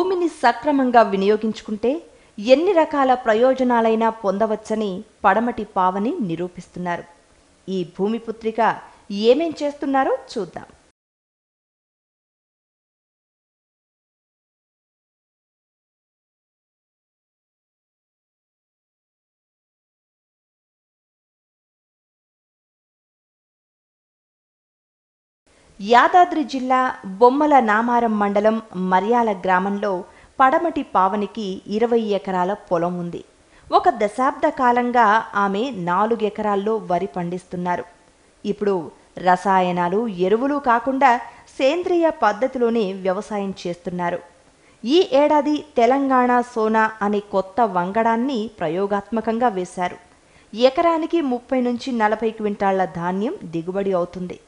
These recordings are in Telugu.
భూమిని సక్రమంగా వినియోగించుకుంటే ఎన్ని రకాల ప్రయోజనాలైనా పొందవచ్చని పడమటి పావని నిరూపిస్తున్నారు. ఈ భూమిపుత్రిక ఏమేం చేస్తున్నారో చూద్దాం. యాదాద్రి జిల్లా బొమ్మల నామారం మండలం మర్యాల గ్రామంలో పడమటి పావనికి 20 ఎకరాల పొలం ఉంది. ఒక దశాబ్ద కాలంగా ఆమె 4 ఎకరాల్లో వరి పండిస్తున్నారు. ఇప్పుడు రసాయనాలు, ఎరువులు కాకుండా సేంద్రియ పద్ధతిలోనే వ్యవసాయం చేస్తున్నారు. ఈ ఏడాది తెలంగాణ సోనా అనే కొత్త వంగడాన్ని ప్రయోగాత్మకంగా వేశారు. ఎకరానికి 30 నుంచి 40 క్వింటాళ్ల ధాన్యం దిగుబడి అవుతుంది.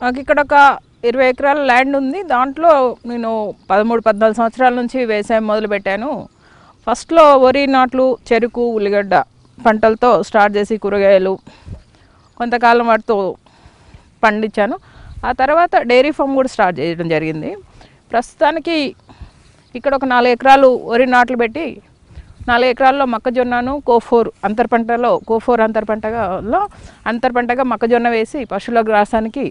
నాకు ఇక్కడ ఒక 20 ఎకరాల ల్యాండ్ ఉంది. దాంట్లో నేను 13-14 సంవత్సరాల నుంచి వ్యవసాయం మొదలుపెట్టాను. ఫస్ట్లో వరి నాట్లు, చెరుకు, ఉల్లిగడ్డ పంటలతో స్టార్ట్ చేసి కూరగాయలు కొంతకాలం వాటితో పండించాను. ఆ తర్వాత డైరీ ఫామ్ కూడా స్టార్ట్ చేయడం జరిగింది. ప్రస్తుతానికి ఇక్కడ ఒక 4 ఎకరాలు వరి నాట్లు పెట్టి 4 ఎకరాల్లో మొక్కజొన్నను కోఫోర్ అంతర్పంటగా మొక్కజొన్న వేసి పశువుల గ్రాసానికి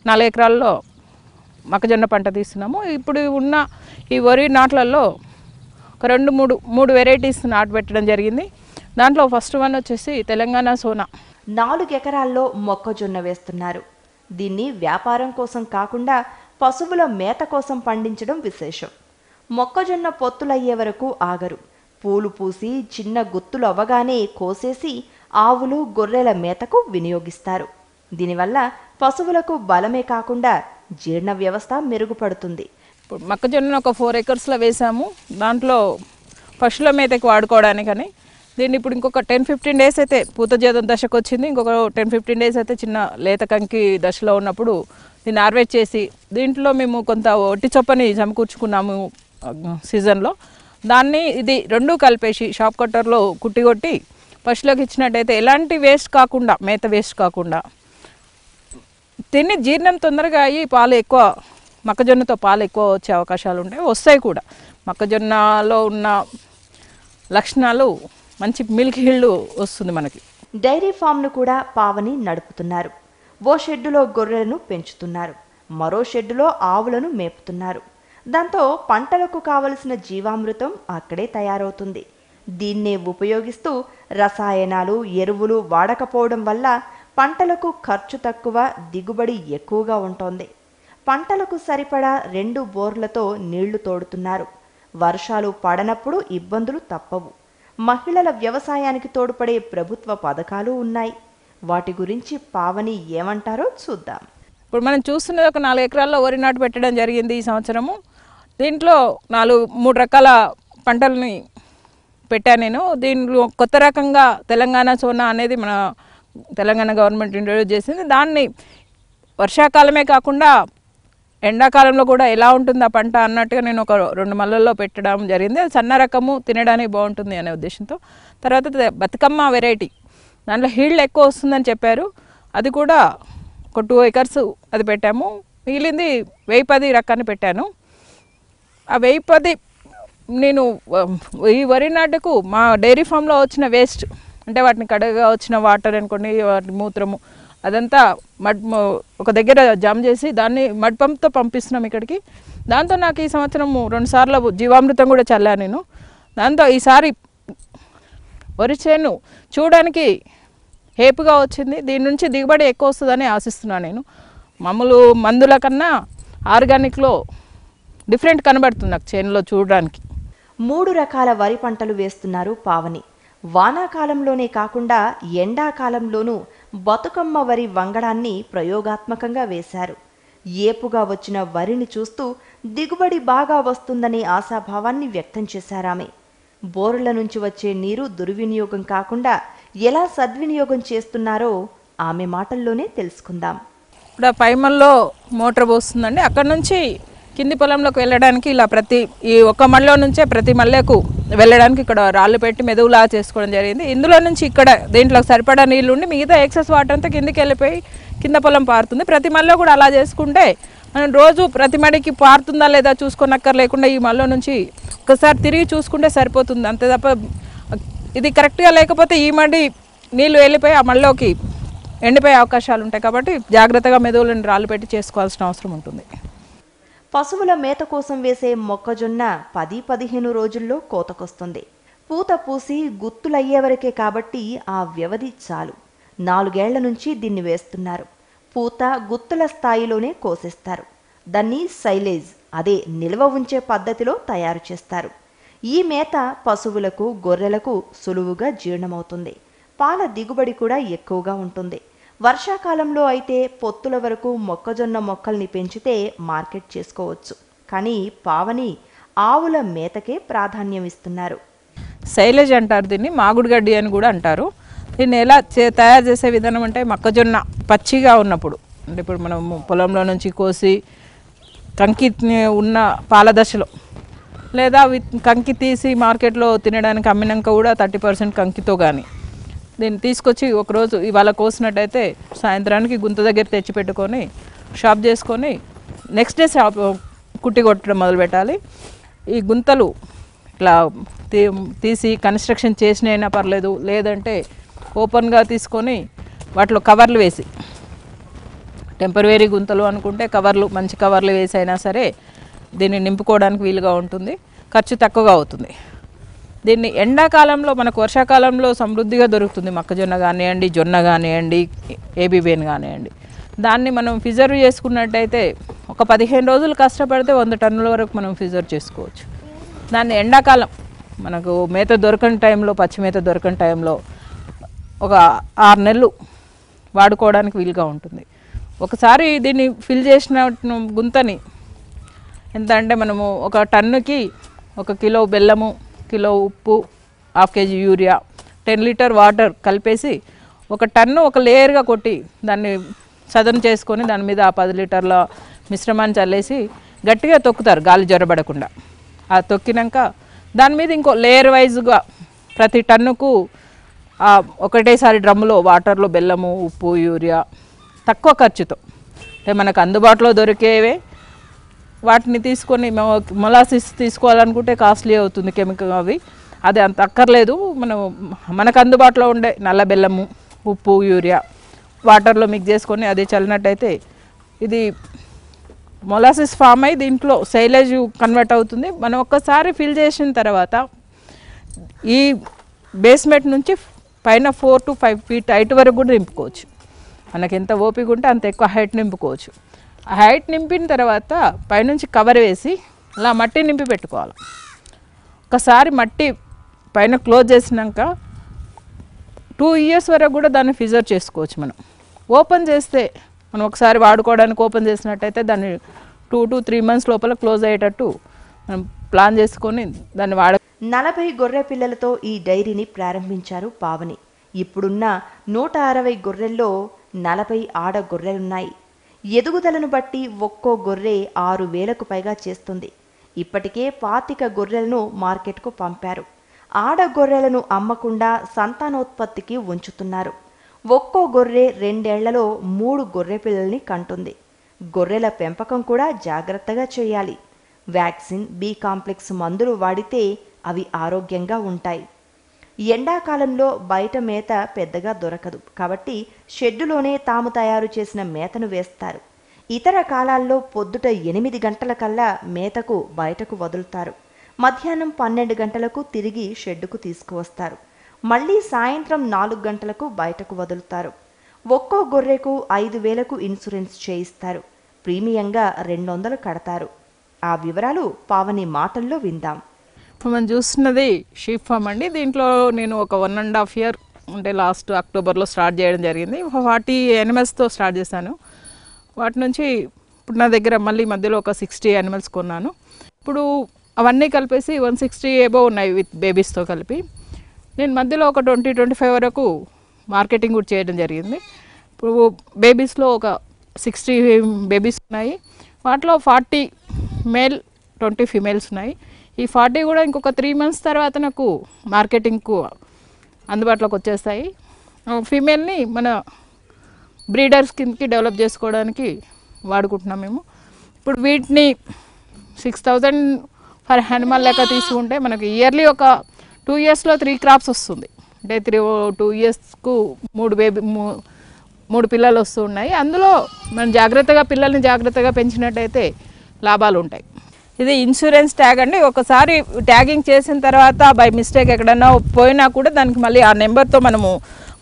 4 ఎకరాల్లో మొక్కజొన్న పంట తీస్తున్నాము. ఇప్పుడు ఉన్న ఈ వరి నాట్లలో ఒక 2-3 వెరైటీస్ నాటు పెట్టడం జరిగింది. దాంట్లో ఫస్ట్ వన్ వచ్చేసి తెలంగాణ సోనా. 4 ఎకరాల్లో మొక్కజొన్న వేస్తున్నారు. దీన్ని వ్యాపారం కోసం కాకుండా పశువుల మేత కోసం పండించడం విశేషం. మొక్కజొన్న పొత్తులయ్యే వరకు ఆగరు. పూలు పూసి చిన్న గుత్తులు అవ్వగానే కోసేసి ఆవులు, గొర్రెల మేతకు వినియోగిస్తారు. దీనివల్ల పశువులకు బలమే కాకుండా జీర్ణ వ్యవస్థ మెరుగుపడుతుంది. ఇప్పుడు మొక్కజొన్న ఒక 4 ఎకర్స్లో వేసాము. దాంట్లో పశువుల మేతకు వాడుకోవడానికని దీన్ని ఇప్పుడు ఇంకొక 10-15 డేస్ అయితే పూతజేతం దశకు వచ్చింది. ఇంకొక 10-15 డేస్ అయితే చిన్న లేత కంకి దశలో ఉన్నప్పుడు దీన్ని హార్వెస్ట్ చేసి దీంట్లో మేము కొంత ఒట్టి చొప్పని సమకూర్చుకున్నాము సీజన్లో. దాన్ని ఇది 2 కలిపేసి షాప్ కట్టర్లో కుట్టి పశువులకు ఇచ్చినట్టయితే ఎలాంటి వేస్ట్ కాకుండా, మేత వేస్ట్ కాకుండా తిని జీర్ణం తొందరగా అయ్యి పాలు ఎక్కువ, మొక్కజొన్నతో పాలు ఎక్కువ వచ్చే అవకాశాలు ఉంటాయి, వస్తాయి కూడా. మొక్కజొన్నలో ఉన్న లక్షణాలు మంచి మిల్క్ హీల్డ్ వస్తుంది మనకి. డైరీ ఫామ్ను కూడా పావని నడుపుతున్నారు. ఓ షెడ్డులో గొర్రెలను పెంచుతున్నారు, మరో షెడ్డులో ఆవులను మేపుతున్నారు. దాంతో పంటలకు కావలసిన జీవామృతం అక్కడే తయారవుతుంది. దీన్నే ఉపయోగిస్తూ రసాయనాలు, ఎరువులు వాడకపోవడం వల్ల పంటలకు ఖర్చు తక్కువ, దిగుబడి ఎక్కువగా ఉంటోంది. పంటలకు సరిపడా 2 బోర్లతో నీళ్లు తోడుతున్నారు. వర్షాలు పడనప్పుడు ఇబ్బందులు తప్పవు. మహిళల వ్యవసాయానికి తోడ్పడే ప్రభుత్వ పథకాలు ఉన్నాయి. వాటి గురించి పావని ఏమంటారో చూద్దాం. ఇప్పుడు మనం చూస్తున్నది ఒక 4 ఎకరాల్లో వరి నాటు పెట్టడం జరిగింది ఈ సంవత్సరము. దీంట్లో 3 రకాల పంటలని పెట్టాను నేను. దీంట్లో కొత్త రకంగా తెలంగాణ సోనా అనేది మన తెలంగాణ గవర్నమెంట్ ఇంట్రడ్యూస్ చేసింది. దాన్ని వర్షాకాలమే కాకుండా ఎండాకాలంలో కూడా ఎలా ఉంటుంది ఆ పంట అన్నట్టుగా నేను ఒక 2 మల్లల్లో పెట్టడం జరిగింది. అది సన్న రకము, తినడానికి బాగుంటుంది అనే ఉద్దేశంతో. తర్వాత బతుకమ్మ వెరైటీ, దాంట్లో హీల్డ్ ఎక్కువ వస్తుందని చెప్పారు. అది కూడా ఒక 2 ఎకర్స్ అది పెట్టాము. మిగిలింది 1010 రకాన్ని పెట్టాను. ఆ 1010 నేను ఈ వరి నాటుకు మా డైరీ ఫామ్లో వచ్చిన వేస్ట్, అంటే వాటిని కడగా వచ్చిన వాటర్ అనుకోండి, వాటి మూత్రము అదంతా ఒక దగ్గర జామ్ చేసి దాన్ని మడ్ పంప్తో పంపిస్తున్నాం ఇక్కడికి. దాంతో నాకు ఈ సంవత్సరం 2 సార్లు జీవామృతం కూడా చల్లాను నేను. దాంతో ఈసారి వరి చేను చూడడానికి హేపుగా వచ్చింది. దీని నుంచి దిగుబడి ఎక్కువ వస్తుందని ఆశిస్తున్నాను నేను. మామూలు మందుల కన్నా ఆర్గానిక్లో డిఫరెంట్ కనబడుతుంది నాకు చేనులో చూడడానికి. 3 రకాల వరి పంటలు వేస్తున్నారు పావని. వానాకాలంలోనే కాకుండా ఎండాకాలంలోనూ బతుకమ్మ వరి వంగడాన్ని ప్రయోగాత్మకంగా వేశారు. ఏపుగా వచ్చిన వరిని చూస్తూ దిగుబడి బాగా వస్తుందని ఆశాభావాన్ని వ్యక్తం చేశారామె. బోర్ల నుంచి వచ్చే నీరు దుర్వినియోగం కాకుండా ఎలా సద్వినియోగం చేస్తున్నారో ఆమె మాటల్లోనే తెలుసుకుందాం. ఇప్పుడు పైమల్లో మోటార్ పోస్తుందండి. అక్కడ నుంచి కింది పొలంలోకి వెళ్ళడానికి ఇలా ఈ ఒక్క మళ్ళలో నుంచే ప్రతి మళ్ళకు వెళ్ళడానికి ఇక్కడ రాళ్ళు పెట్టి మెదువులా చేసుకోవడం జరిగింది. ఇందులో నుంచి ఇక్కడ దీంట్లో సరిపడా నీళ్ళు ఉండి మిగతా ఎక్సెస్ వాటర్ అంతా కిందికి వెళ్ళిపోయి కింద పొలం పారుతుంది. ప్రతి మళ్ళీ కూడా అలా చేసుకుంటే మనం రోజు ప్రతి మడికి పారుతుందా లేదా చూసుకోనక్కర్లేకుండా ఈ మళ్ళీ నుంచి ఒకసారి తిరిగి చూసుకుంటే సరిపోతుంది అంతే తప్ప ఇది కరెక్ట్గా లేకపోతే ఈ మడి నీళ్ళు వెళ్ళిపోయి ఆ మళ్ళీకి ఎండిపోయే అవకాశాలు ఉంటాయి. కాబట్టి జాగ్రత్తగా మెదువులను రాళ్ళు పెట్టి చేసుకోవాల్సిన అవసరం ఉంటుంది. పశువుల మేత కోసం వేసే మొక్కజొన్న 10-15 రోజుల్లో కోతకొస్తుంది. పూత పూసి గుత్తులయ్యే వరకే కాబట్టి ఆ వ్యవధి చాలు. 4 ఏళ్ల నుంచి దీన్ని వేస్తున్నారు. పూత గుత్తుల స్థాయిలోనే కోసేస్తారు. దాన్ని సైలేజ్, అదే నిల్వ ఉంచే పద్ధతిలో తయారు చేస్తారు. ఈ మేత పశువులకు, గొర్రెలకు సులువుగా జీర్ణమవుతుంది. పాల దిగుబడి కూడా ఎక్కువగా ఉంటుంది. వర్షాకాలంలో అయితే పొత్తుల వరకు మొక్కజొన్న మొక్కల్ని పెంచితే మార్కెట్ చేసుకోవచ్చు. కానీ పావని ఆవుల మేతకే ప్రాధాన్యం ఇస్తున్నారు. సైలేజ్ అంటారు దీన్ని, మాగుడు గడ్డి అని కూడా అంటారు. దీన్ని ఎలా తయారు చేసే విధానం అంటే మొక్కజొన్న పచ్చిగా ఉన్నప్పుడు అంటే ఇప్పుడు మనం పొలంలో నుంచి కోసి కంకి ఉన్న పాల దశలో లేదా కంకి తీసి మార్కెట్లో తినడానికి అమ్మినాక కూడా 30% కంకితో కానీ దీన్ని తీసుకొచ్చి ఒకరోజు ఇవాళ కోసినట్టయితే సాయంత్రానికి గుంత దగ్గర తెచ్చిపెట్టుకొని షాప్ చేసుకొని నెక్స్ట్ డే షాప్ కుట్టి కొట్టడం మొదలు పెట్టాలి. ఈ గుంతలు ఇట్లా తీసి కన్స్ట్రక్షన్ చేసినైనా పర్లేదు, లేదంటే ఓపెన్గా తీసుకొని వాటిలో కవర్లు వేసి టెంపరరీ గుంతలు అనుకుంటే కవర్లు మంచి కవర్లు వేసి అయినా సరే దీన్ని నింపుకోవడానికి వీలుగా ఉంటుంది. ఖర్చు తక్కువగా అవుతుంది. దీన్ని ఎండాకాలంలో మనకు వర్షాకాలంలో సమృద్ధిగా దొరుకుతుంది. మొక్కజొన్న కానివ్వండి, జొన్న కానివ్వండి, ఏబీబీఎన్ కానివ్వండి. దాన్ని మనం ప్రిజర్వ్ చేసుకున్నట్టయితే ఒక 15 రోజులు కష్టపడితే 100 టన్నుల వరకు మనం ప్రిజర్వ్ చేసుకోవచ్చు. దాన్ని ఎండాకాలం మనకు మేత దొరకని టైంలో, పచ్చి మేత దొరకని టైంలో ఒక 6 నెలలు వాడుకోవడానికి వీలుగా ఉంటుంది. ఒకసారి దీన్ని ఫిల్ చేసిన గుంతని ఎంత అంటే మనము ఒక టన్నుకి 1 కిలో బెల్లము, కిలో ఉప్పు, 1/2 కేజీ యూరియా, 10 లీటర్ వాటర్ కలిపేసి ఒక టన్ను ఒక లేయర్గా కొట్టి దాన్ని సదనం చేసుకొని దాని మీద ఆ 10 లీటర్ల మిశ్రమాన్ని చల్లేసి గట్టిగా తొక్కుతారు గాలి జొరబడకుండా. ఆ తొక్కినాక దాని మీద ఇంకో లేయర్ వైజ్గా ప్రతి టన్నుకు ఒకటేసారి డ్రమ్ములో వాటర్లో బెల్లము, ఉప్పు, యూరియా తక్కువ ఖర్చుతో అంటే మనకు అందుబాటులో దొరికేవే వాటిని తీసుకొని మొలాసిస్ తీసుకోవాలనుకుంటే కాస్ట్లీ అవుతుంది కెమికల్ అవి, అది అంత అక్కర్లేదు. మనకు అందుబాటులో ఉండే నల్ల బెల్లము, ఉప్పు, యూరియా వాటర్లో మిక్స్ చేసుకొని అది చల్లినట్టయితే ఇది మొలాసిస్ ఫామ్ అయ్యి దీంట్లో సైలేజ్ కన్వర్ట్ అవుతుంది. మనం ఒక్కసారి ఫిల్ చేసిన తర్వాత ఈ బేస్మెంట్ నుంచి పైన 4 to 5 feet హైట్ వరకు కూడా నింపుకోవచ్చు. మనకి ఎంత ఓపిక ఉంటే అంత ఎక్కువ హైట్ నింపుకోవచ్చు. ఆ హైట్ నింపిన తర్వాత పైనుంచి కవర్ వేసి అలా మట్టి నింపి పెట్టుకోవాలి. ఒకసారి మట్టి పైన క్లోజ్ చేసినాక 2 years వరకు కూడా దాన్ని ప్రిజర్వ్ చేసుకోవచ్చు. మనం ఓపెన్ చేస్తే మనం ఒకసారి వాడుకోవడానికి ఓపెన్ చేసినట్టయితే దాన్ని 2 to 3 months లోపల క్లోజ్ అయ్యేటట్టు మనం ప్లాన్ చేసుకొని దాన్ని 40 గొర్రె పిల్లలతో ఈ డైరీని ప్రారంభించారు పావని. ఇప్పుడున్న 160 గొర్రెల్లో 40 ఆడ గొర్రెలున్నాయి. ఎదుగుదలను బట్టి ఒక్కో గొర్రె 6,000కు పైగా చేస్తుంది. ఇప్పటికే 25 గొర్రెలను మార్కెట్కు పంపారు. ఆడ గొర్రెలను అమ్మకుండా సంతానోత్పత్తికి ఉంచుతున్నారు. ఒక్కో గొర్రె 2 ఏళ్లలో 3 గొర్రె పిల్లల్ని కంటుంది. గొర్రెల పెంపకం కూడా జాగ్రత్తగా చేయాలి. వ్యాక్సిన్, బి కాంప్లెక్స్ మందులు వాడితే అవి ఆరోగ్యంగా ఉంటాయి. ఎండాకాలంలో బయట మేత పెద్దగా దొరకదు కాబట్టి షెడ్డులోనే తాము తయారు చేసిన మేతను వేస్తారు. ఇతర కాలాల్లో పొద్దుట 8 గంటలకల్లా మేతకు బయటకు వదులుతారు. మధ్యాహ్నం 12 గంటలకు తిరిగి షెడ్డుకు తీసుకువస్తారు. మళ్ళీ సాయంత్రం 4 గంటలకు బయటకు వదులుతారు. ఒక్కో గొర్రెకు 5,000కు ఇన్సూరెన్స్ చేయిస్తారు. ప్రీమియంగా 200 కడతారు. ఆ వివరాలు పావని మాటల్లో విందాం. ఇప్పుడు మనం చూస్తున్నది షీప్ ఫామ్ అండి. దీంట్లో నేను ఒక 1.5 year అంటే లాస్ట్ అక్టోబర్లో స్టార్ట్ చేయడం జరిగింది. 40 animalsతో స్టార్ట్ చేశాను. వాటి నుంచి ఇప్పుడు నా దగ్గర మళ్ళీ మధ్యలో ఒక 60 animals కొన్నాను. ఇప్పుడు అవన్నీ కలిపేసి 160 above ఉన్నాయి విత్ బేబీస్తో కలిపి. నేను మధ్యలో ఒక 20-25 వరకు మార్కెటింగ్ కూడా చేయడం జరిగింది. ఇప్పుడు బేబీస్లో ఒక 60 బేబీస్ ఉన్నాయి. వాటిలో 40 మేల్, 20 ఫీమేల్స్ ఉన్నాయి. ఈ 40 కూడా ఇంకొక 3 months తర్వాత నాకు మార్కెటింగ్కు అందుబాటులోకి వచ్చేస్తాయి. ఫీమేల్ని మన బ్రీడర్స్ కిందకి డెవలప్ చేసుకోవడానికి వాడుకుంటున్నాం మేము. ఇప్పుడు వీటిని 6,000 ఫర్ యానిమల్ లెక్క తీసుకుంటే మనకి ఇయర్లీ ఒక 2 ఇయర్స్లో 3 క్రాప్స్ వస్తుంది. అంటే 2 ఇయర్స్కు 3 పిల్లలు వస్తూ ఉన్నాయి. అందులో మనం పిల్లల్ని జాగ్రత్తగా పెంచినట్టయితే లాభాలు ఉంటాయి. ఇది ఇన్సూరెన్స్ ట్యాగ్ అండి. ఒకసారి ట్యాగింగ్ చేసిన తర్వాత బై మిస్టేక్ ఎక్కడన్నా పోయినా కూడా దానికి మళ్ళీ ఆ నెంబర్తో మనము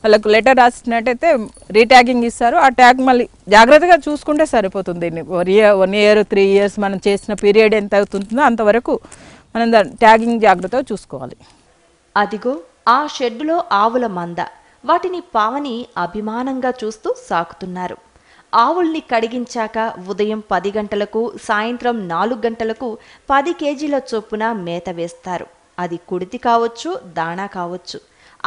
వాళ్ళకు లెటర్ రాసినట్టయితే రీట్యాగింగ్ ఇస్తారు. ఆ ట్యాగ్ మళ్ళీ జాగ్రత్తగా చూసుకుంటే సరిపోతుంది. 1 ఇయర్ 3 ఇయర్స్ మనం చేసిన పీరియడ్ ఎంత అవుతుందో అంతవరకు మనం దాని ట్యాగింగ్ జాగ్రత్తగా చూసుకోవాలి. అదిగో ఆ షెడ్డులో ఆవుల మంద. వాటిని పావని అభిమానంగా చూస్తూ సాకుతున్నారు. ఆవుల్ని కడిగించాక ఉదయం 10 గంటలకు సాయంత్రం 4 గంటలకు 10 కేజీల చొప్పున మేత వేస్తారు. అది కుడితి కావచ్చు, దాణా కావచ్చు.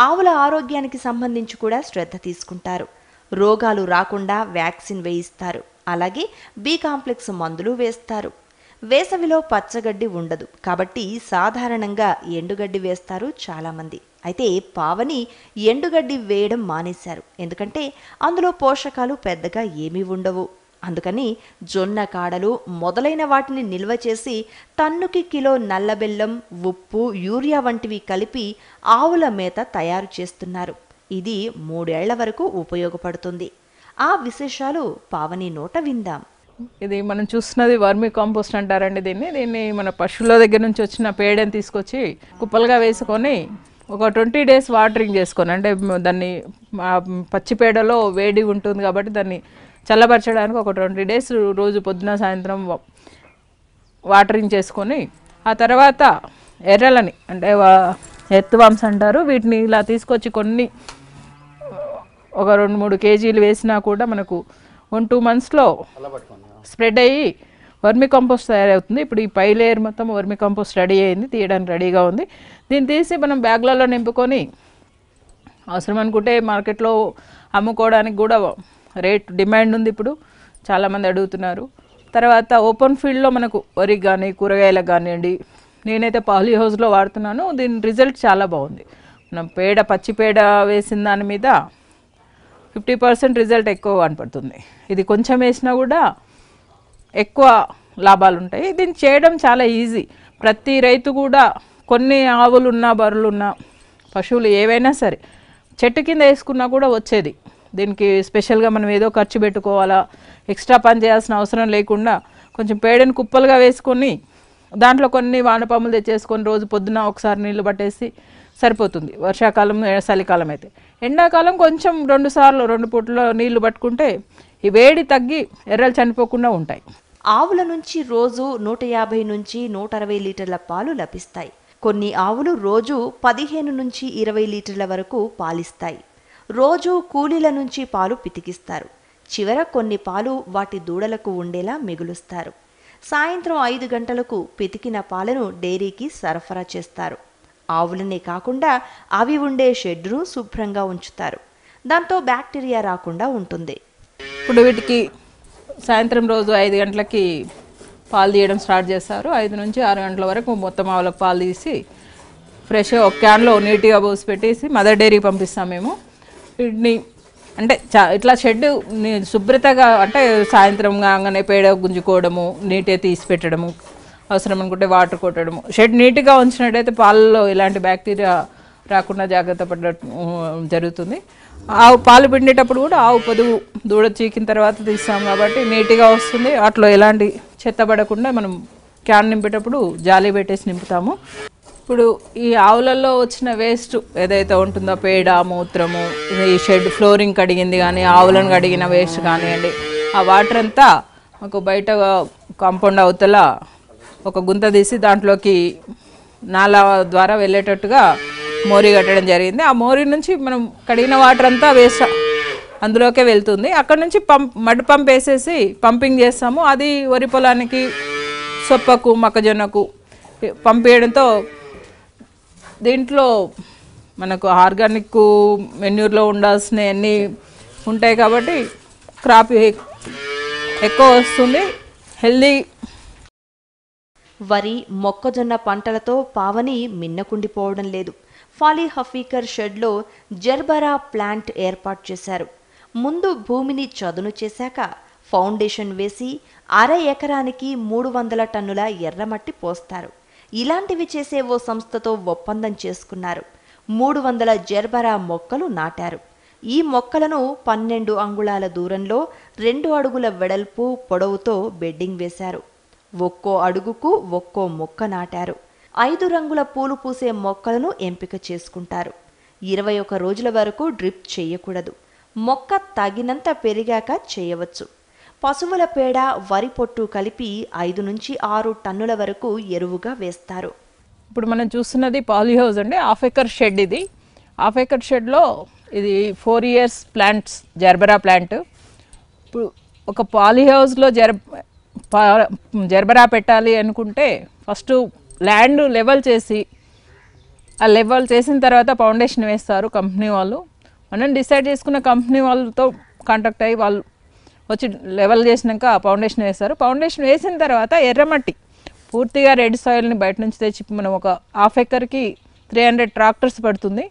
ఆవుల ఆరోగ్యానికి సంబంధించి కూడా శ్రద్ధ తీసుకుంటారు. రోగాలు రాకుండా వ్యాక్సిన్ వేయిస్తారు. అలాగే బి కాంప్లెక్స్ మందులు వేస్తారు. వేసవిలో పచ్చగడ్డి ఉండదు కాబట్టి సాధారణంగా ఎండుగడ్డి వేస్తారు చాలామంది. అయితే పావని ఎండుగడ్డి వేయడం మానేశారు. ఎందుకంటే అందులో పోషకాలు పెద్దగా ఏమీ ఉండవు. అందుకని జొన్న కాడలు మొదలైన వాటిని నిల్వ చేసి టన్నుకి కిలో నల్లబెల్లం, ఉప్పు, యూరియా వంటివి కలిపి ఆవుల మేత తయారు చేస్తున్నారు. ఇది 3 ఏళ్ల వరకు ఉపయోగపడుతుంది. ఆ విశేషాలు పావని నోట విందాం. ఇది మనం చూస్తున్నది వర్మీ కాంపోస్ట్ అంటారండి. దీన్ని మన పశువుల దగ్గర నుంచి వచ్చిన పేడని తీసుకొచ్చి కుప్పలుగా వేసుకొని ఒక 20 డేస్ వాటరింగ్ చేసుకొని, అంటే దాన్ని పచ్చి పేడలో వేడి ఉంటుంది కాబట్టి దాన్ని చల్లబరచడానికి ఒక 20 డేస్ రోజు పొద్దున సాయంత్రం వాటరింగ్ చేసుకొని, ఆ తర్వాత ఎర్రలని అంటే ఎర్త్వామ్స్ అంటారు, వీటిని ఇలా తీసుకొచ్చి కొన్ని ఒక 2-3 కేజీలు వేసినా కూడా మనకు 1-2 మంత్స్లో స్ప్రెడ్ అయ్యి వర్మీ కంపోస్ట్ తయారవుతుంది. ఇప్పుడు ఈ పై లేయర్ మొత్తం వర్మీ కంపోస్ట్ రెడీ అయింది, తీయడానికి రెడీగా ఉంది. దీన్ని తీసి మనం బ్యాగ్లలో నింపుకొని అవసరం అనుకుంటే మార్కెట్లో అమ్ముకోవడానికి కూడా డిమాండ్ ఉంది. ఇప్పుడు చాలామంది అడుగుతున్నారు. తర్వాత ఓపెన్ ఫీల్డ్లో మనకు వరికి కానీ కూరగాయలకు కానివ్వండి, నేనైతే పాలీ హౌస్లో వాడుతున్నాను. దీని రిజల్ట్ చాలా బాగుంది. మనం పచ్చి పేడ వేసిన దాని మీద 50% రిజల్ట్ ఎక్కువ కనపడుతుంది. ఇది కొంచెం వేసినా కూడా ఎక్కువ లాభాలు ఉంటాయి. దీన్ని చేయడం చాలా ఈజీ. ప్రతి రైతు కూడా కొన్ని ఆవులున్నా బర్రెలున్నా పశువులు ఏవైనా సరే చెట్టు కింద వేసుకున్నా కూడా వచ్చేది. దీనికి స్పెషల్గా మనం ఏదో ఖర్చు పెట్టుకోవాలా, ఎక్స్ట్రా పని చేయాల్సిన అవసరం లేకుండా కొంచెం పేడని కుప్పలుగా వేసుకొని దాంట్లో కొన్ని వానపాములు తెచ్చేసుకొని రోజు పొద్దున ఒకసారి నీళ్లు పట్టేసి సరిపోతుంది. వర్షాకాలం, చలికాలం అయితే. ఎండాకాలం కొంచెం 2 సార్లు 2 పూటలో నీళ్లు పట్టుకుంటే ఈ వేడి తగ్గి ఎర్రలు చనిపోకుండా ఉంటాయి. ఆవుల నుంచి రోజు 150 నుంచి 160 లీటర్ల పాలు లభిస్తాయి. కొన్ని ఆవులు రోజు 15 నుంచి 20 లీటర్ల వరకు పాలిస్తాయి. రోజు కూలీల నుంచి పాలు పితికిస్తారు. చివర కొన్ని పాలు వాటి దూడలకు ఉండేలా మిగులుస్తారు. సాయంత్రం 5 గంటలకు పితికిన పాలను డైరీకి సరఫరా చేస్తారు. ఆవులనే కాకుండా అవి ఉండే షెడ్ను శుభ్రంగా ఉంచుతారు. దాంతో బ్యాక్టీరియా రాకుండా ఉంటుంది. ఇప్పుడు వీటికి సాయంత్రం రోజు 5 గంటలకి పాలు తీయడం స్టార్ట్ చేస్తారు. 5 నుంచి 6 గంటల వరకు మొత్తం ఆవులకు పాలు తీసి ఫ్రెష్గా ఒక క్యాన్లో నీట్గా పోసి పెట్టేసి మదర్ డైరీ పంపిస్తాం మేము. వీటిని అంటే ఇట్లా షెడ్ శుభ్రతగా, అంటే సాయంత్రం కాగానే పేడ గుంజుకోవడము, నీట్గా తీసి పెట్టడము, అవసరం అనుకుంటే వాటర్ కొట్టడము. షెడ్ నీట్గా ఉంచినట్టయితే పాలలో ఎలాంటి బ్యాక్టీరియా రాకుండా జాగ్రత్త పడటం జరుగుతుంది. ఆవు పాలు పిండేటప్పుడు కూడా ఆవు పొదుగు దూడ చీకిన తర్వాత తీస్తాం కాబట్టి నీట్గా వస్తుంది. అట్లా ఎలాంటి చెత్త పడకుండా మనం క్యాన్ నింపేటప్పుడు జాలి పెట్టేసి నింపుతాము. ఇప్పుడు ఈ ఆవులలో వచ్చిన వేస్ట్ ఏదైతే ఉంటుందో పేడ, మూత్రము, ఈ షెడ్ ఫ్లోరింగ్ కడిగింది కానీ ఆవులను కడిగిన వేస్ట్ కానివ్వండి, ఆ వాటర్ అంతా మాకు బయట కాంపౌండ్ అవతల ఒక గుంత తీసి దాంట్లోకి నాలా ద్వారా వెళ్ళేటట్టుగా మోరీ కట్టడం జరిగింది. ఆ మోరీ నుంచి మనం కడిగిన వాటర్ అంతా వేస్ట్ అందులోకే వెళ్తుంది. అక్కడ నుంచి మడ్ పంప్ వేసేసి పంపింగ్ చేస్తాము. అది వరి పొలానికి, సొప్పకు, మొక్కజొన్నకు పంపేయడంతో దీంట్లో మనకు ఆర్గానిక్ మెన్యూర్లో ఉండాల్సిన అన్నీ ఉంటాయి కాబట్టి క్రాప్ ఎక్కువ వస్తుంది, హెల్దీ. వరి, మొక్కజొన్న పంటలతో పావని మిన్నకుండిపోవడం లేదు. ఫాలీహఫీకర్ షెడ్లో జెర్బరా ప్లాంట్ ఏర్పాటు చేశారు. ముందు భూమిని చదును చేశాక ఫౌండేషన్ వేసి 1/2 ఎకరానికి 300 టన్నుల ఎర్రమట్టి పోస్తారు. ఇలాంటివి చేసే ఓ సంస్థతో ఒప్పందం చేసుకున్నారు. 300 జెర్బరా మొక్కలు నాటారు. ఈ మొక్కలను 12 అంగుళాల దూరంలో 2 అడుగుల వెడల్పు పొడవుతో బెడ్డింగ్ వేశారు. ఒక్కో అడుగుకు ఒక్కో మొక్క నాటారు. 5 రంగుల పూలు పూసే మొక్కలను ఎంపిక చేసుకుంటారు. 21 రోజుల వరకు డ్రిప్ చేయకూడదు. మొక్క తగినంత పెరిగాక చేయవచ్చు. పశువుల పేడ, వరి పొట్టు కలిపి 5 నుంచి 6 టన్నుల వరకు ఎరువుగా వేస్తారు. ఇప్పుడు మనం చూస్తున్నది పాలీహౌస్ అండి. హాఫ్ ఎకర్ షెడ్ ఇది. హాఫ్ ఎకర్ షెడ్లో ఇది 4 years ప్లాంట్స్, జెర్బరా ప్లాంట్. ఇప్పుడు ఒక పాలీహౌస్లో జెర్బరా పెట్టాలి అనుకుంటే ఫస్ట్ ల్యాండ్ లెవెల్ చేసి, ఆ లెవెల్ చేసిన తర్వాత ఫౌండేషన్ వేస్తారు కంపెనీ వాళ్ళు. మనం డిసైడ్ చేసుకున్న కంపెనీ వాళ్ళతో కాంటాక్ట్ అయ్యి వాళ్ళు వచ్చి లెవెల్ చేసినాక ఫౌండేషన్ వేస్తారు. ఫౌండేషన్ వేసిన తర్వాత ఎర్రమట్టి, పూర్తిగా రెడ్ సాయిల్ని బయట నుంచి తెచ్చి మనం ఒక హాఫ్ ఎకర్కి 300 ట్రాక్టర్స్ పడుతుంది.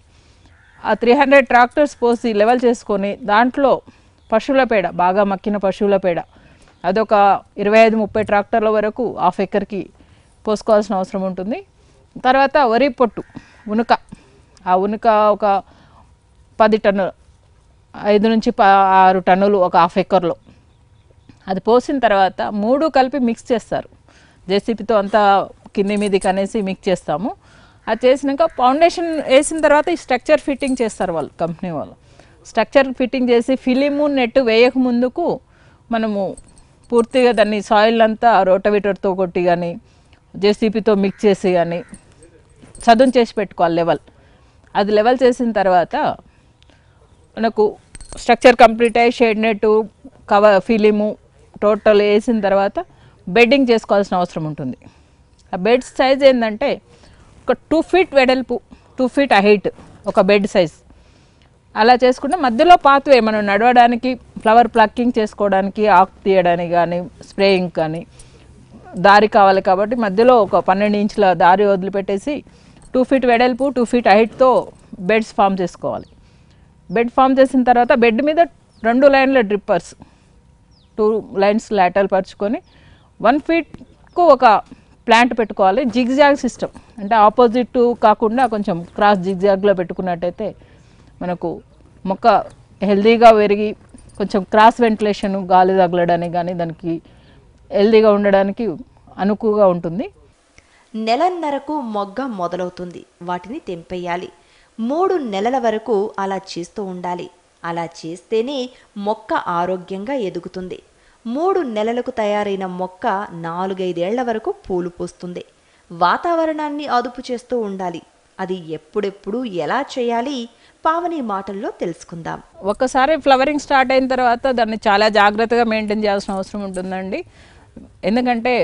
ఆ 300 ట్రాక్టర్స్ పోసి లెవెల్ చేసుకొని దాంట్లో పశువుల పేడ, బాగా మక్కిన పశువుల పేడ, అదొక 25-30 ట్రాక్టర్ల వరకు హాఫ్ ఎకర్కి పోసుకోవాల్సిన అవసరం ఉంటుంది. తర్వాత వరి పొట్టు, ఉనుక, ఆ ఉనుక ఒక 10 టన్నులు, 5 నుంచి 6 టన్నులు ఒక హాఫ్ ఎకర్లో. అది పోసిన తర్వాత 3 కలిపి మిక్స్ చేస్తారు. జేసీపీతో అంతా కింది మీదికి అనేసి మిక్స్ చేస్తాము. అది చేసినాక ఫౌండేషన్ వేసిన తర్వాత ఈ స్ట్రక్చర్ ఫిట్టింగ్ చేస్తారు వాళ్ళు, కంపెనీ వాళ్ళు. స్ట్రక్చర్ ఫిట్టింగ్ చేసి ఫిలిము నెట్ వేయక ముందుకు మనము పూర్తిగా దాన్ని సాయిల్ అంతా రోటవీటర్తో కొట్టి కానీ జేసీపీతో మిక్స్ చేసి కానీ చదును చేసి పెట్టుకోవాలి లెవెల్. అది లెవెల్ చేసిన తర్వాత మనకు స్ట్రక్చర్ కంప్లీట్ అయ్యి shade net, cover, film total వేసిన తర్వాత బెడ్డింగ్ చేసుకోవాల్సిన అవసరం ఉంటుంది. ఆ బెడ్ సైజ్ ఏంటంటే ఒక 2 feet వెడల్పు, 2 feet హైట్ ఒక బెడ్ సైజ్. అలా చేసుకుంటే మధ్యలో పాత్వే మనం నడవడానికి, ఫ్లవర్ ప్లక్కింగ్ చేసుకోవడానికి, ఆకు తీయడానికి కానీ స్ప్రేయింగ్ కానీ దారి కావాలి. కాబట్టి మధ్యలో ఒక 12 ఇంచుల దారి వదిలిపెట్టేసి 2 feet వెడల్పు, 2 feet హైట్తో బెడ్స్ ఫామ్ చేసుకోవాలి. బెడ్ ఫామ్ చేసిన తర్వాత బెడ్ మీద 2 లైన్ల డ్రిప్పర్స్, 2 లైన్స్ లాటరల్ పరుచుకొని 1 feetకు ఒక ప్లాంట్ పెట్టుకోవాలి. జిగ్జాగ్ సిస్టమ్ అంటే ఆపోజిట్ కాకుండా కొంచెం క్రాస్ జిగ్జాగ్లో పెట్టుకున్నట్టయితే మనకు మొక్క హెల్దీగా పెరిగి కొంచెం క్రాస్ వెంటిలేషన్, గాలి తగలడానికి కానీ దానికి హెల్దీగా ఉండడానికి అనుకువగా ఉంటుంది. నెలన్నరకు మొగ్గ మొదలవుతుంది. వాటిని తెంపేయాలి. 3 నెలల వరకు అలా చేస్తూ ఉండాలి. అలా చేస్తేనే మొక్క ఆరోగ్యంగా ఎదుగుతుంది. 3 నెలలకు తయారైన మొక్క 4-5 ఏళ్ల వరకు పూలు పూస్తుంది. వాతావరణాన్ని అదుపు చేస్తూ ఉండాలి. అది ఎప్పుడెప్పుడు ఎలా చేయాలి పావని మాటల్లో తెలుసుకుందాం. ఒక్కసారి ఫ్లవరింగ్ స్టార్ట్ అయిన తర్వాత దాన్ని చాలా జాగ్రత్తగా మెయింటైన్ చేయాల్సిన అవసరం ఉంటుందండి. ఎందుకంటే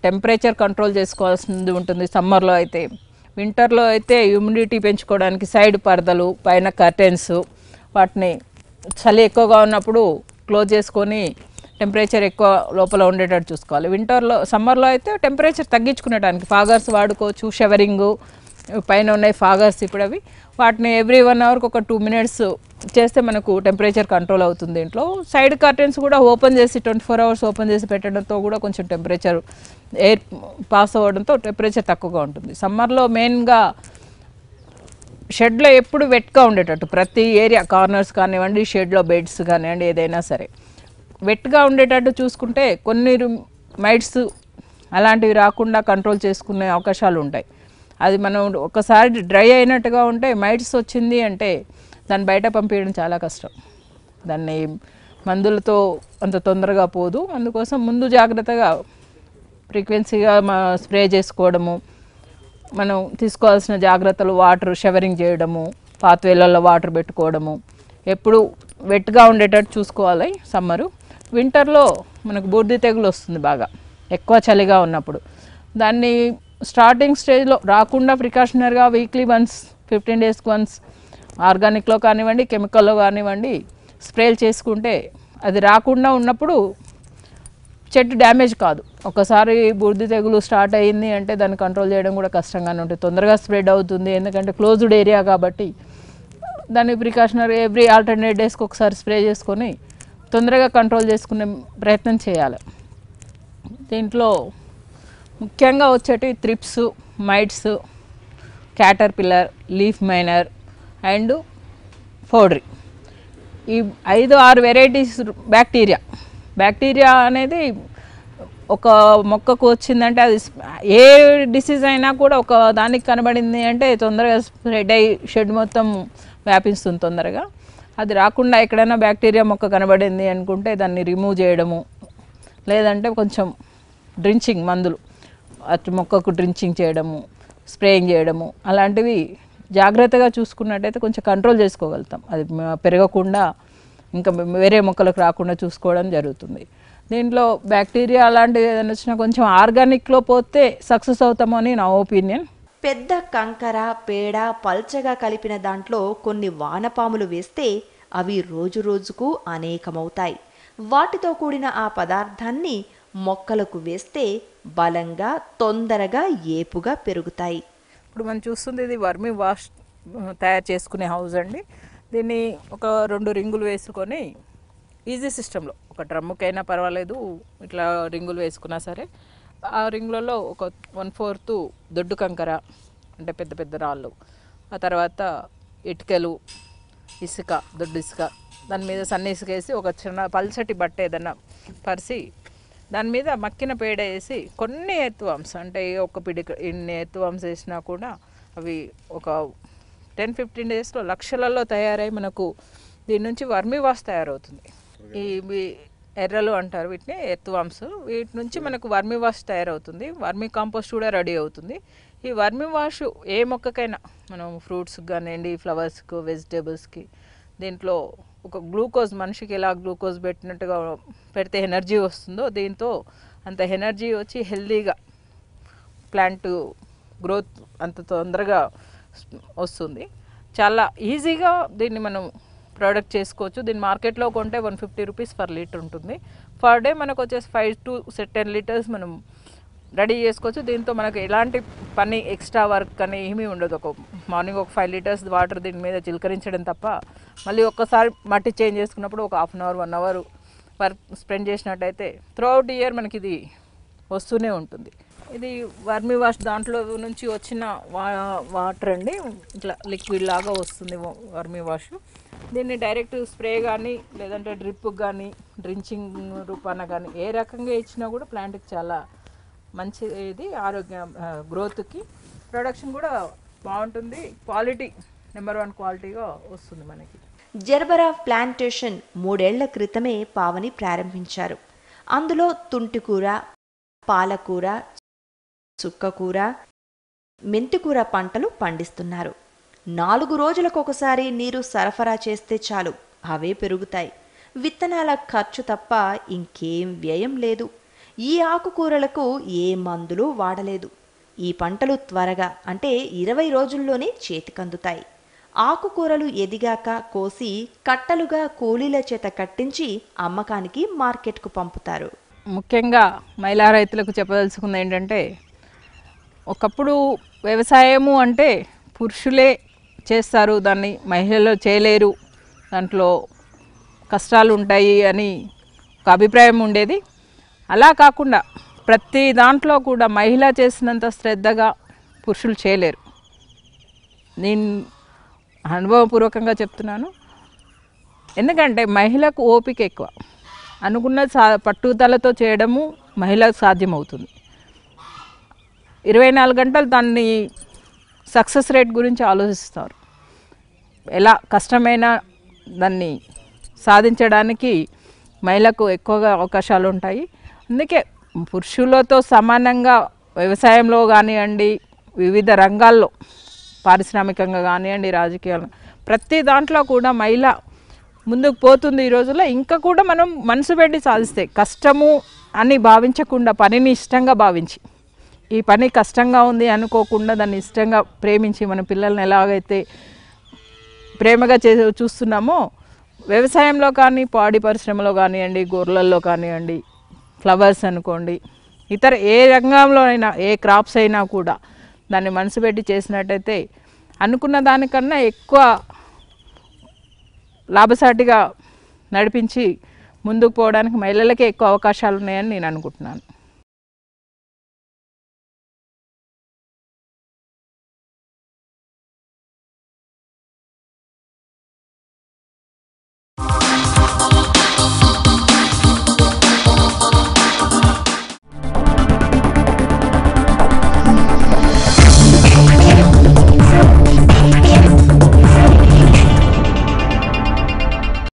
టెంపరేచర్ కంట్రోల్ చేసుకోవాల్సింది ఉంటుంది సమ్మర్లో అయితే. వింటర్లో అయితే హ్యూమిడిటీ పెంచుకోవడానికి సైడ్ పరదలు, పైన కర్టెన్స్, వాటిని చలి ఎక్కువగా ఉన్నప్పుడు క్లోజ్ చేసుకొని టెంపరేచర్ ఎక్కువ లోపల ఉండేటట్టు చూసుకోవాలి. సమ్మర్లో అయితే టెంపరేచర్ తగ్గించుకునేటానికి ఫాగర్స్ వాడుకోవచ్చు. షవరింగు పైన ఉన్నాయి ఫాగర్స్ ఇప్పుడు అవి, వాటిని ఎవ్రీ 1 hourకి ఒక 2 minutes చేస్తే మనకు టెంపరేచర్ కంట్రోల్ అవుతుంది. ఇంట్లో సైడ్ కర్టెన్స్ కూడా ఓపెన్ చేసి 24 hours ఓపెన్ చేసి పెట్టడంతో కూడా కొంచెం టెంపరేచర్ ఎయిర్ పాస్ అవ్వడంతో టెంపరేచర్ తక్కువగా ఉంటుంది. సమ్మర్లో మెయిన్గా షెడ్లో ఎప్పుడు వెట్గా ఉండేటట్టు, ప్రతి ఏరియా కార్నర్స్ కానివ్వండి, షెడ్లో బెడ్స్ కానివ్వండి, ఏదైనా సరే వెట్గా ఉండేటట్టు చూసుకుంటే కొన్ని మైట్స్ అలాంటివి రాకుండా కంట్రోల్ చేసుకునే అవకాశాలు ఉంటాయి. అది మనం ఒకసారి డ్రై అయినట్టుగా ఉంటే మైట్స్ వచ్చింది అంటే దాన్ని బయట పంపించడం చాలా కష్టం. దాన్ని మందులతో అంత తొందరగా పోదు. అందుకోసం ముందు జాగ్రత్తగా ఫ్రీక్వెన్సీగా స్ప్రే చేసుకోవడము, మనం తీసుకోవాల్సిన జాగ్రత్తలు, వాటర్ షవరింగ్ చేయడము, పాత్వేలలో వాటర్ పెట్టుకోవడము, ఎప్పుడు వెట్గా ఉండేటట్టు చూసుకోవాలి. సమ్మరు వింటర్లో మనకు బూడిద తెగులు వస్తుంది బాగా ఎక్కువ చలిగా ఉన్నప్పుడు. దాన్ని స్టార్టింగ్ స్టేజ్లో రాకుండా ప్రికాషనరీగా వీక్లీ వన్స్, 15 daysకి వన్స్ ఆర్గానిక్లో కానివ్వండి, కెమికల్లో కానివ్వండి స్ప్రేలు చేసుకుంటే అది రాకుండా ఉన్నప్పుడు చెట్టు డ్యామేజ్ కాదు. ఒకసారి బూడిద తెగులు స్టార్ట్ అయ్యింది అంటే దాన్ని కంట్రోల్ చేయడం కూడా కష్టంగానే ఉంటుంది. తొందరగా స్ప్రెడ్ అవుతుంది ఎందుకంటే క్లోజ్డ్ ఏరియా కాబట్టి. దాన్ని ప్రికాషనరీ ఎవ్రీ alternate daysకి ఒకసారి స్ప్రే చేసుకొని తొందరగా కంట్రోల్ చేసుకునే ప్రయత్నం చేయాలి. దీంట్లో ముఖ్యంగా వచ్చేటి thrips, mites, caterpillar, leaf miner and powdery. ఈ 5-6 వెరైటీస్ బ్యాక్టీరియా అనేది ఒక మొక్కకు వచ్చిందంటే అది ఏ డిసీజ్ అయినా కూడా ఒక దానికి కనబడింది అంటే తొందరగా స్ప్రెడ్ అయ్యి షెడ్ మొత్తం వ్యాపిస్తుంది తొందరగా. అది రాకుండా ఎక్కడైనా బ్యాక్టీరియా మొక్క కనబడింది అనుకుంటే దాన్ని రిమూవ్ చేయడము, లేదంటే కొంచెం డ్రించింగ్ మందులు అటు మొక్కకు డ్రించింగ్ చేయడము, స్ప్రేయింగ్ చేయడము, అలాంటివి జాగ్రత్తగా చూసుకున్నట్టయితే కొంచెం కంట్రోల్ చేసుకోగలుగుతాం. అది పెరగకుండా ఇంకా వేరే మొక్కలకు రాకుండా చూసుకోవడం జరుగుతుంది. దీంట్లో బ్యాక్టీరియా అలాంటివి ఏదైనా వచ్చినా కొంచెం ఆర్గానిక్లో పోతే సక్సెస్ అవుతామని నా ఒపీనియన్. పెద్ద కంకర, పేడ పల్చగా కలిపిన దాంట్లో కొన్ని వానపాములు వేస్తే అవి రోజు రోజుకు అనేకమవుతాయి. వాటితో కూడిన ఆ పదార్థాన్ని మొక్కలకు వేస్తే బలంగా, తొందరగా, ఏపుగా పెరుగుతాయి. ఇప్పుడు మనం చూస్తుంది ఇది వర్మీ వాష్ తయారు చేసుకునే హౌస్ అండి. దీన్ని ఒక 2 రింగులు వేసుకొని ఈజీ సిస్టంలో, ఒక డ్రమ్ముకైనా పర్వాలేదు, ఇట్లా రింగులు వేసుకున్నా సరే, ఆ రింగులలో ఒక 1/4 దొడ్డు కంకర అంటే పెద్ద పెద్ద రాళ్ళు, ఆ తర్వాత ఇటుకలు, ఇసుక, దొడ్డు ఇసుక, దాని మీద సన్న ఇసుక వేసి ఒక చిన్న పల్చటి బట్ట ఏదన్నా పరిచి దాని మీద మక్కిన పేడ వేసి కొన్ని ఎర్త్వామ్స్ అంటే ఒక పిడిక ఇన్ని ఎర్త్వామ్స్ వేసినా కూడా అవి ఒక 10-15 డేస్లో లక్షలలో తయారై మనకు దీని నుంచి వర్మీ వాష్ తయారవుతుంది. ఈ ఎర్రలు అంటారు వీటిని, ఎర్త్వామ్స్. వీటి నుంచి మనకు వర్మీ వాష్ తయారవుతుంది. వర్మీ కాంపోస్ట్ కూడా రెడీ అవుతుంది. ఈ వర్మీ వాష్ ఏ మొక్కకైనా, మనం ఫ్రూట్స్కి కానివ్వండి, ఫ్లవర్స్కి, వెజిటేబుల్స్కి, దీంట్లో ఒక గ్లూకోజ్, మనిషికి ఎలా గ్లూకోజ్ పెట్టినట్టుగా పెడితే ఎనర్జీ వస్తుందో దీంతో అంత ఎనర్జీ వచ్చి హెల్దీగా ప్లాంట్ గ్రోత్ అంత తొందరగా వస్తుంది. చాలా ఈజీగా దీన్ని మనం ప్రోడక్ట్ చేసుకోవచ్చు. దీన్ని మార్కెట్లో కొంటే 150 రూపీస్ పర్ లీటర్ ఉంటుంది. పర్ డే మనకు వచ్చేసి 5 to 10 లీటర్స్ మనం రెడీ చేసుకోవచ్చు. దీంతో మనకు ఎలాంటి పని, ఎక్స్ట్రా వర్క్ అని ఏమీ ఉండదు. ఒక మార్నింగ్ ఒక 5 లీటర్స్ వాటర్ దీని మీద చిలకరించడం తప్ప, మళ్ళీ ఒక్కసారి మట్టి చేంజ్ చేసుకున్నప్పుడు ఒక 1/2 అవర్ 1 అవర్ వర్క్ స్పెండ్ చేసినట్టయితే త్రూఅవుట్ ఇయర్ మనకి ఇది వస్తూనే ఉంటుంది. ఇది వర్మీ వాష్ దాంట్లో నుంచి వచ్చిన వాటర్ అండి, ఇట్లా లిక్విడ్ లాగా వస్తుంది వర్మీ వాష్. దీన్ని డైరెక్ట్ స్ప్రే కానీ లేదంటే డ్రిప్ కానీ డ్రించింగ్ రూపాన కానీ ఏ రకంగా ఇచ్చినా కూడా ప్లాంట్కి చాలా మంచి, ఇది ఆరోగ్య గ్రోత్కి, ప్రొడక్షన్ కూడా బాగుంటుంది. క్వాలిటీ నెంబర్ 1 క్వాలిటీగా వస్తుంది మనకి. జర్బరాఫ్ ప్లాంటేషన్ 3 ఏళ్ల క్రితమే పావని ప్రారంభించారు. అందులో తుంటికూర, పాలకూర, చుక్కకూర, మెంతికూర పంటలు పండిస్తున్నారు. 4 రోజులకొకసారి నీరు సరఫరా చేస్తే చాలు, అవే పెరుగుతాయి. విత్తనాల ఖర్చు తప్ప ఇంకేం వ్యయం లేదు. ఈ ఆకుకూరలకు ఏ మందులు వాడలేదు. ఈ పంటలు త్వరగా అంటే 20 రోజుల్లోనే చేతికందుతాయి. ఆకుకూరలు ఎదిగాక కోసి కట్టలుగా కూలీల చేత కట్టించి అమ్మకానికి మార్కెట్కు పంపుతారు. ముఖ్యంగా మహిళా రైతులకు చెప్పదలుచుకుంది ఏంటంటే, ఒకప్పుడు వ్యవసాయము అంటే పురుషులే చేస్తారు, దాన్ని మహిళలు చేయలేరు, దాంట్లో కష్టాలు ఉంటాయి అని ఒక అభిప్రాయం ఉండేది. అలా కాకుండా ప్రతి దాంట్లో కూడా మహిళ చేసినంత శ్రద్ధగా పురుషులు చేయలేరు. నేను అనుభవపూర్వకంగా చెప్తున్నాను. ఎందుకంటే మహిళకు ఓపిక ఎక్కువ, అనుకున్న పట్టుదలతో చేయడము మహిళకు సాధ్యమవుతుంది. 24 గంటలు దాన్ని సక్సెస్ రేట్ గురించి ఆలోచిస్తారు. ఎలా కష్టమైన దాన్ని సాధించడానికి మహిళకు ఎక్కువగా అవకాశాలు ఉంటాయి. అందుకే పురుషులతో సమానంగా వ్యవసాయంలో కానివ్వండి, వివిధ రంగాల్లో, పారిశ్రామికంగా కానివ్వండి, రాజకీయాలు, ప్రతి దాంట్లో కూడా మహిళ ముందుకు పోతుంది ఈ రోజుల్లో. ఇంకా కూడా మనం మనసు పెట్టి సాధిస్తే, కష్టము అని భావించకుండా పనిని ఇష్టంగా భావించి, ఈ పని కష్టంగా ఉంది అనుకోకుండా దాన్ని ఇష్టంగా ప్రేమించి, మన పిల్లల్ని ఎలాగైతే ప్రేమగా చూస్తున్నామో, వ్యవసాయంలో కానీ, పాడి పరిశ్రమలో కానివ్వండి, గొర్రెల్లో కానివ్వండి, ఫ్లవర్స్ అనుకోండి, ఇతర ఏ రంగంలో అయినా, ఏ క్రాప్స్ అయినా కూడా దాన్ని మనసు పెట్టి చేసినట్టయితే అనుకున్న దానికన్నా ఎక్కువ లాభసాటిగా నడిపించి ముందుకు పోవడానికి మహిళలకే ఎక్కువ అవకాశాలు ఉన్నాయని నేను అనుకుంటున్నాను.